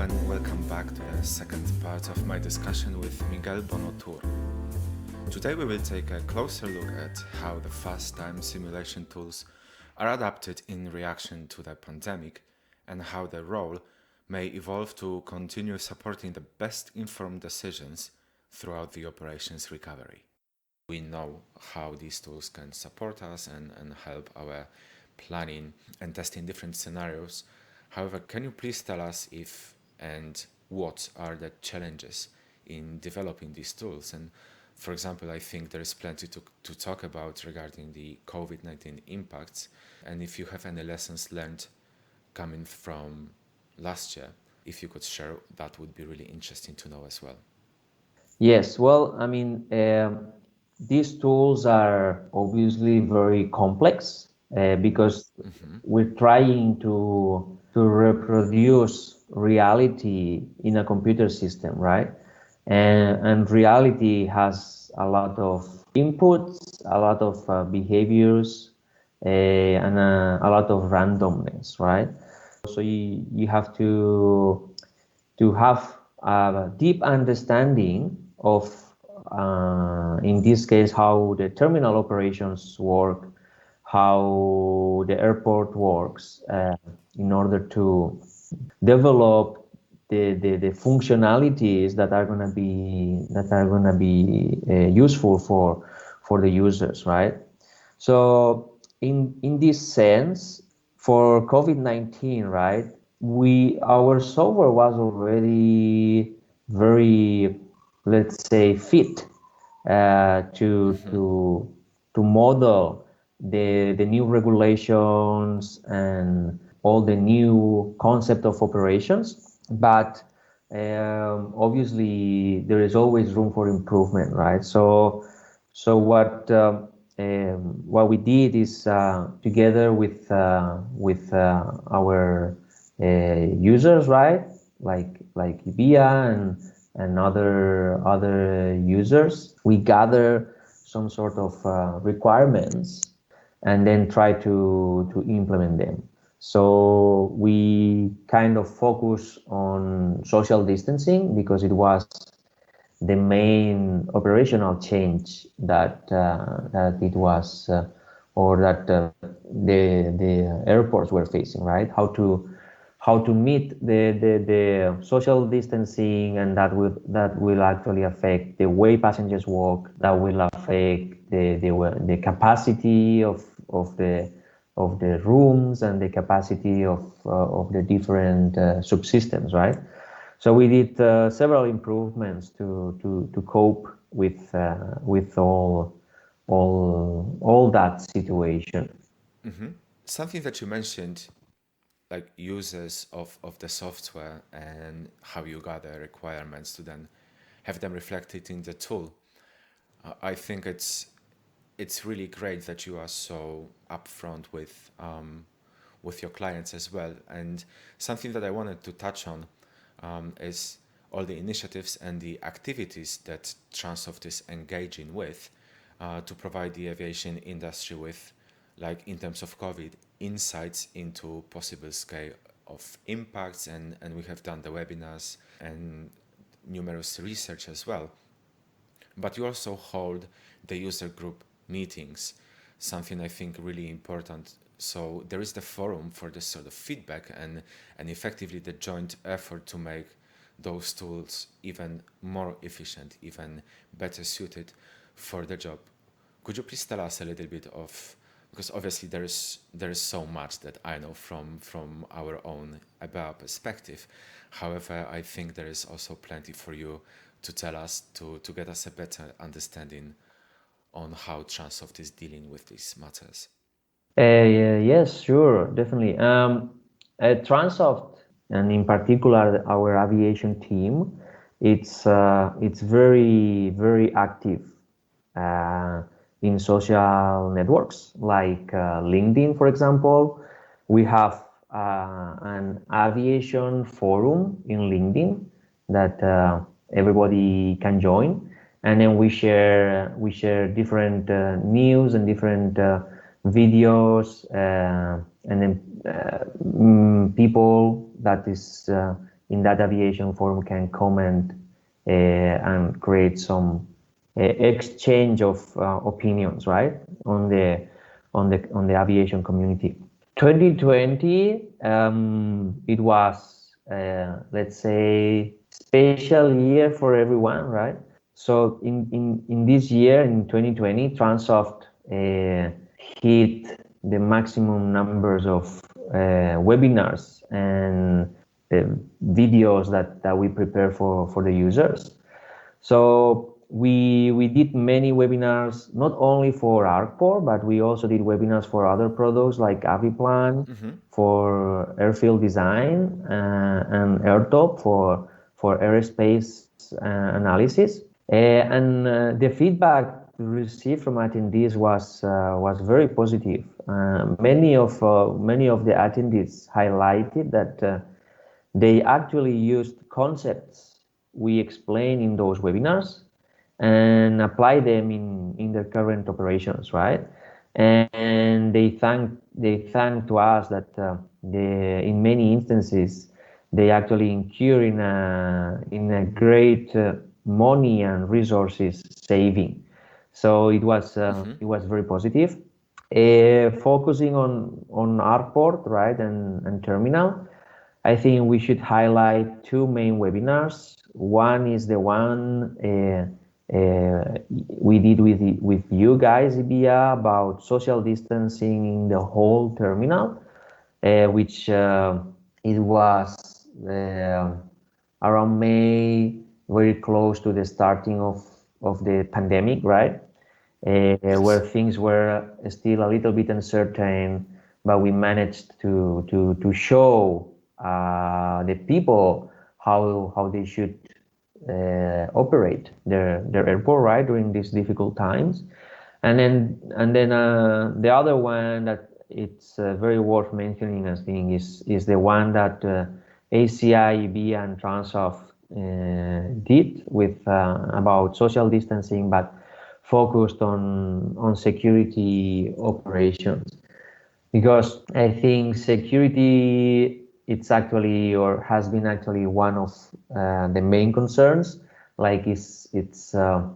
and welcome back to the second part of my discussion with Miguel Bono Tur. Today we will take a closer look at how the fast time simulation tools are adapted in reaction to the pandemic and how their role may evolve to continue supporting the best informed decisions throughout the operations recovery. We know how these tools can support us and help our planning and testing different scenarios. However, can you please tell us if and what are the challenges in developing these tools? And for example, I think there is plenty to talk about regarding the COVID-19 impacts. And if you have any lessons learned coming from last year, if you could share, that would be really interesting to know as well. Yes, well, these tools are obviously very complex because we're trying to reproduce reality in a computer system, right? And reality has a lot of inputs, a lot of behaviors, and a lot of randomness, right? So you have to have a deep understanding of, in this case, how the terminal operations work, how the airport works, in order to develop the functionalities that are going to be useful for the users, right? So in this sense, for COVID-19, right, our software was already very, let's say, fit to model the new regulations and all the new concept of operations, but obviously there is always room for improvement, right? So what we did is together with our users, right, like IBIA and other users, we gather some sort of requirements and then try to implement them. So we kind of focus on social distancing because it was the main operational change that it was or that the airports were facing, right? How to meet the social distancing, and that will actually affect the way passengers walk. That will affect the capacity of the rooms and the capacity of the different subsystems, right? So we did several improvements to cope with all that situation. Something that you mentioned, like users of the software and how you gather requirements to then have them reflected in the tool. I think it's really great that you are so upfront with your clients as well. And something that I wanted to touch on is all the initiatives and the activities that Transoft is engaging with to provide the aviation industry with, like in terms of COVID, insights into possible scale of impacts, and we have done the webinars and numerous research as well. But you also hold the user group meetings, something I think really important. So there is the forum for this sort of feedback and effectively the joint effort to make those tools even more efficient, even better suited for the job. Could you please tell us a little bit of, because obviously there is so much that I know from our own ABAP perspective. However, I think there is also plenty for you to tell us to get us a better understanding on how Transoft is dealing with these matters. Yes, sure, definitely. At Transoft, and in particular our aviation team, it's very, very active in social networks like LinkedIn, for example. We have an aviation forum in LinkedIn that everybody can join, and then we share different news and different videos, and then people that is in that aviation forum can comment and create some exchange of opinions, right, on the aviation community. 2020, it was, let's say, special year for everyone, right? So in this year, in 2020, Transoft hit the maximum numbers of webinars and videos that we prepare for the users. So we did many webinars, not only for ArcPort, but we also did webinars for other products like Aviplan, for airfield design, and AirTop for aerospace analysis. And the feedback received from attendees was very positive. Many of the attendees highlighted that they actually used concepts we explain in those webinars and apply them in their current operations, right? And they thank to us that in many instances they actually incur in a great money and resources saving. So it was very positive. Focusing on ArcPort, right, and terminal, I think we should highlight two main webinars. One is the one we did with you guys, IBIA, about social distancing in the whole terminal, which it was around May, very close to the starting of the pandemic, right? Where things were still a little bit uncertain, but we managed to show the people how they should operate their airport, right, during these difficult times. And then the other one that it's very worth mentioning, I think, is the one that ACI, EB, and Transoft did with about social distancing, but focused on security operations, because I think security, it's actually, or has been actually, one of the main concerns. Like it's the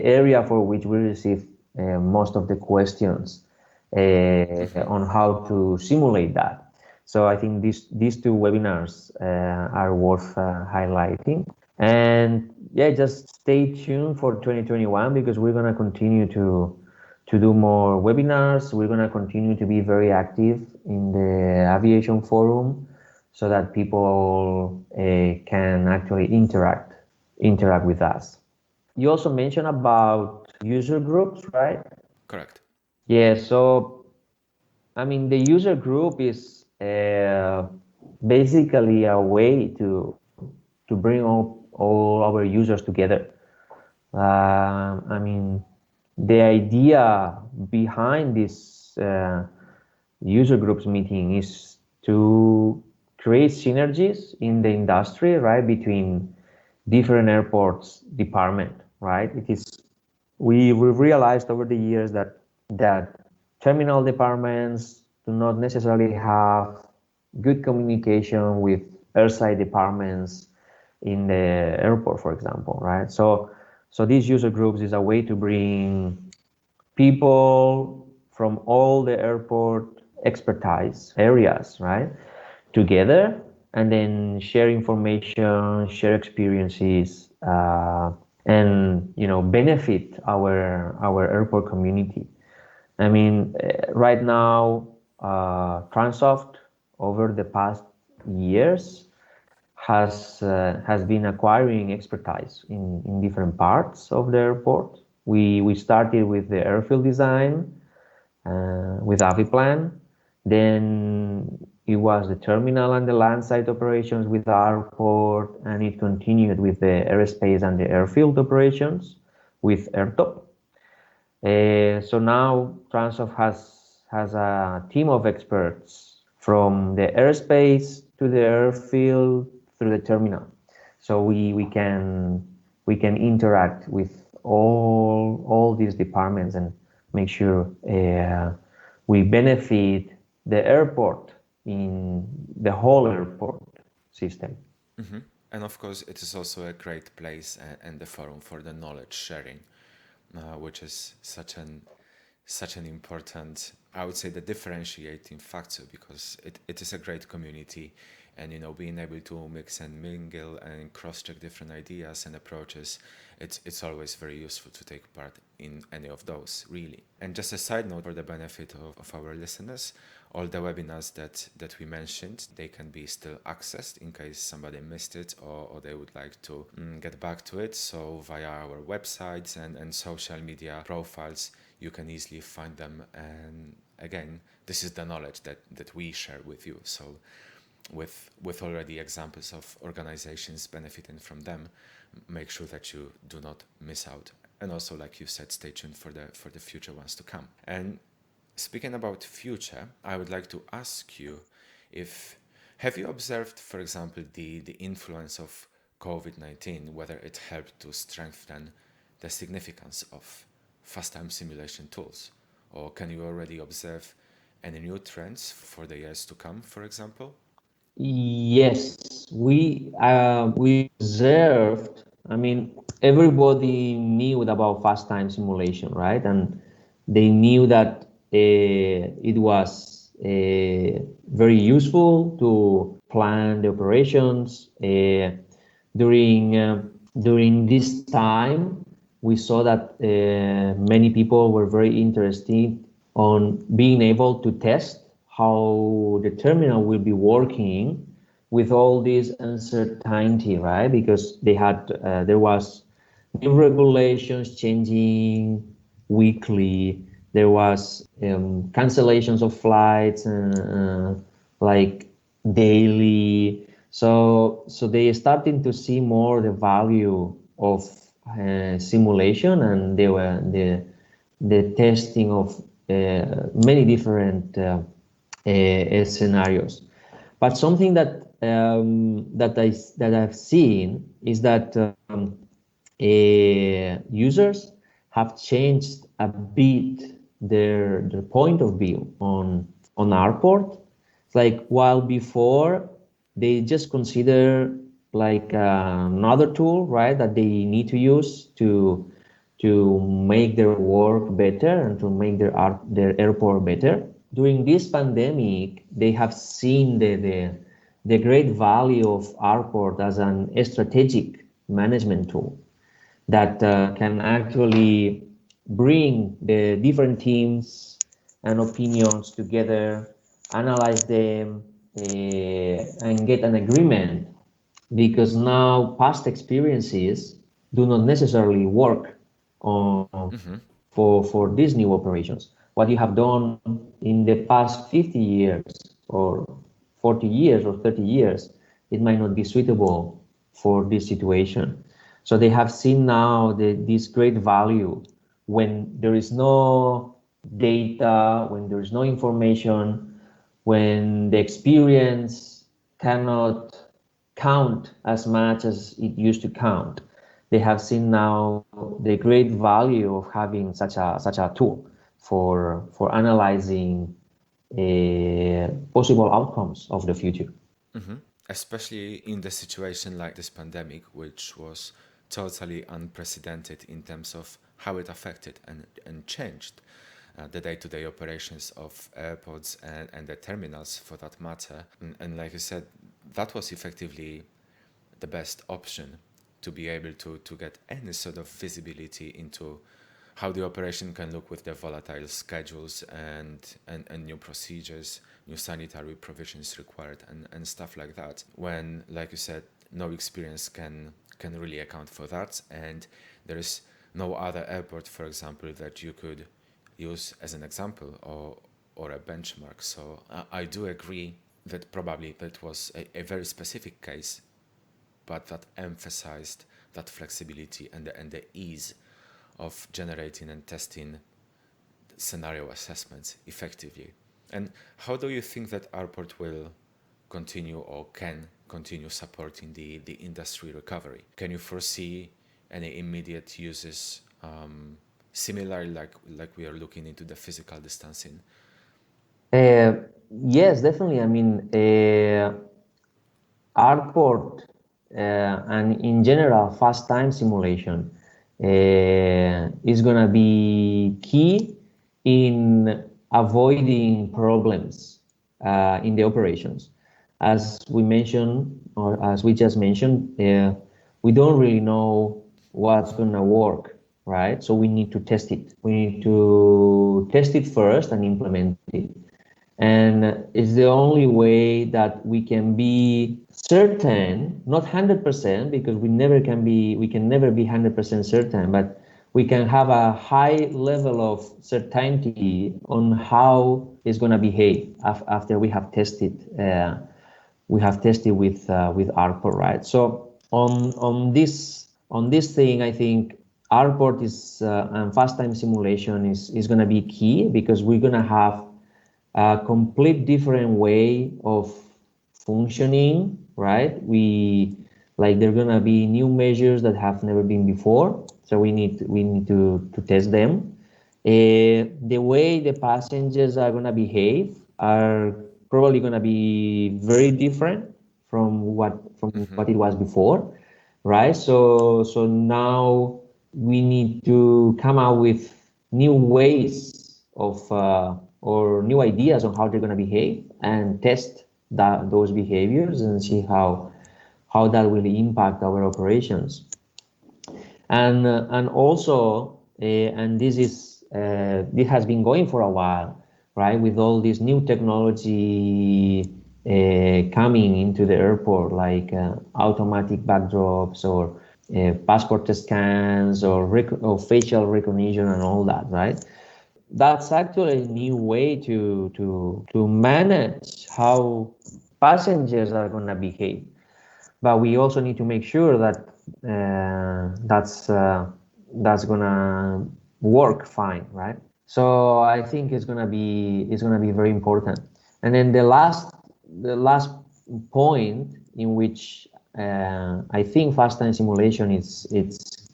area for which we receive most of the questions on how to simulate that. So I think these two webinars are worth highlighting. And yeah, just stay tuned for 2021, because we're gonna continue to do more webinars. We're gonna continue to be very active in the aviation forum, so that people can actually interact with us. You also mentioned about user groups, right? Correct. Yeah, so I mean, the user group is basically a way to bring all our users together. I mean, the idea behind this user groups meeting is to create synergies in the industry, right, between different airports department, right? It is we've realized over the years that terminal departments do not necessarily have good communication with airside departments in the airport, for example, right? So these user groups is a way to bring people from all the airport expertise areas, right, together, and then share information, share experiences, and benefit our airport community. I mean, right now, Transoft over the past years has been acquiring expertise in different parts of the airport. We started with the airfield design with Aviplan. Then it was the terminal and the landside operations with AirPort, and it continued with the aerospace and the airfield operations with AirTop. So now Transoft has a team of experts from the airspace to the airfield through the terminal. So we can interact with all these departments and make sure we benefit the airport in the whole airport. system. And of course, it is also a great place and the forum for the knowledge sharing, which is such an important, I would say, the differentiating factor, because it is a great community, and being able to mix and mingle and cross-check different ideas and approaches, it's always very useful to take part in any of those, really. And just a side note for the benefit of our listeners, all the webinars that we mentioned, they can be still accessed in case somebody missed it, or they would like to get back to it. So via our websites and social media profiles, you can easily find them. And again, this is the knowledge that we share with you. So with already examples of organizations benefiting from them, make sure that you do not miss out. And also, like you said, stay tuned for the future ones to come. And speaking about future, I would like to ask you, if have you observed, for example, the influence of COVID-19, whether it helped to strengthen the significance of fast time simulation tools? Or can you already observe any new trends for the years to come, for example? Yes, we observed. I mean, everybody knew about fast time simulation, right? And they knew that it was very useful to plan the operations. During this time, we saw that many people were very interested on being able to test how the terminal will be working with all this uncertainty, right? Because there was new regulations changing weekly. There was cancellations of flights, like daily. So they starting to see more the value of simulation, and they were the testing of many different scenarios. But something that I've seen is that users have changed a bit their point of view on Airport. It's like, while before they just consider like another tool, right, that they need to use to make their work better and to make their airport better. During this pandemic, they have seen the great value of airport as an strategic management tool that can actually bring the different teams and opinions together, analyze them, and get an agreement, because now past experiences do not necessarily work for these new operations. What you have done in the past 50 years or 40 years or 30 years, it might not be suitable for this situation. So they have seen now this great value when there is no data, when there is no information, when the experience cannot count as much as it used to count. They have seen now the great value of having such a tool for analyzing possible outcomes of the future. Especially in the situation like this pandemic, which was totally unprecedented in terms of how it affected and changed the day-to-day operations of airports and the terminals, for that matter. And like you said, that was effectively the best option to be able to get any sort of visibility into how the operation can look with the volatile schedules and new procedures, new sanitary provisions required, and stuff like that. When, like you said, no experience can really account for that, and there is no other airport, for example, that you could use as an example or a benchmark. So I do agree that probably that was a very specific case, but that emphasized that flexibility and the ease of generating and testing scenario assessments effectively. And how do you think that Airport will continue or can continue supporting the industry recovery? Can you foresee any immediate uses similarly like we are looking into the physical distancing? Yes, definitely. I mean, airport and in general fast time simulation is going to be key in avoiding problems in the operations. As we mentioned, or as we just mentioned, we don't really know what's going to work, right? So we need to test it. We need to test it first and implement it. And it's the only way that we can be certain, not 100%, because we can never be 100% certain, but we can have a high level of certainty on how it's going to behave after we have tested. With Arcport, right? So on this thing, I think Arcport is and fast time simulation is going to be key, because we're going to have a complete different way of functioning, right? There are gonna be new measures that have never been before, so we need to test them. The way the passengers are gonna behave are probably gonna be very different from what it was before, right? So now we need to come out with new ways of or new ideas on how they're going to behave and test those behaviors and see how that will impact our operations. And also and this has been going for a while, right? With all this new technology coming into the airport, like automatic backdrops or passport scans or facial recognition and all that, right? That's actually a new way to manage how passengers are going to behave. But we also need to make sure that that's going to work fine, right? So I think it's going to be very important. And then the last point in which I think fast time simulation it's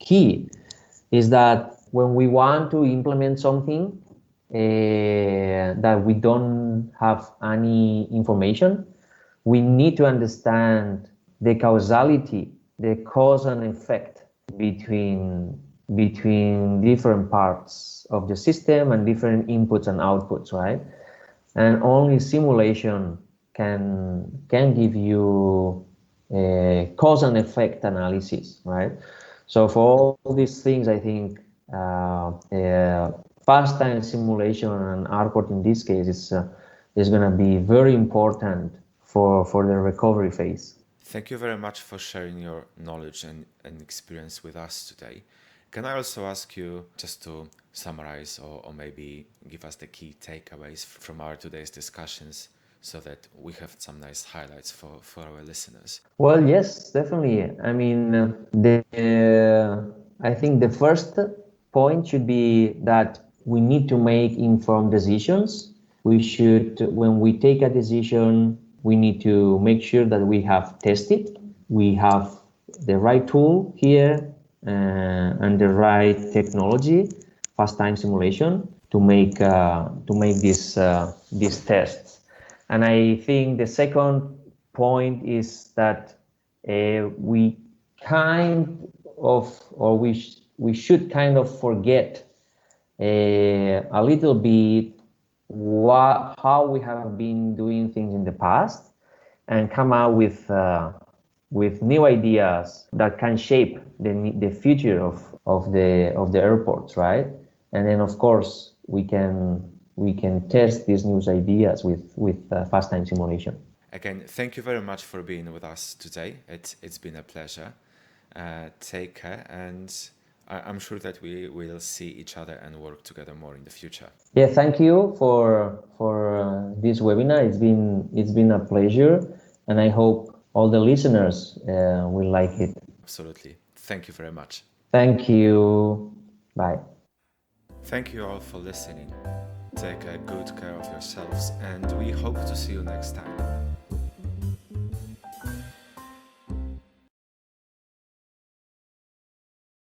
key is that when we want to implement something that we don't have any information, we need to understand the causality, the cause and effect between different parts of the system and different inputs and outputs, right? And only simulation can give you a cause and effect analysis, right? So for all these things, I think fast time simulation and airport in this case is going to be very important for the recovery phase. Thank you very much for sharing your knowledge and experience with us today. Can I also ask you just to summarize or maybe give us the key takeaways from our today's discussions so that we have some nice highlights for our listeners? Well, yes, definitely. I mean, I think the first point should be that we need to make informed decisions. When we take a decision, we need to make sure that we have tested, we have the right tool here and the right technology, fast time simulation, to make these tests. And I think the second point is that we should kind of forget a little bit how we have been doing things in the past and come out with new ideas that can shape the future of the airports, right? And then of course we can test these new ideas with fast time simulation. Again, thank you very much for being with us today. It's been a pleasure. Take care, and I'm sure that we will see each other and work together more in the future. Yeah, thank you for this webinar. It's been a pleasure, and I hope all the listeners will like it. Absolutely. Thank you very much. Thank you. Bye. Thank you all for listening. Take good care of yourselves, and we hope to see you next time.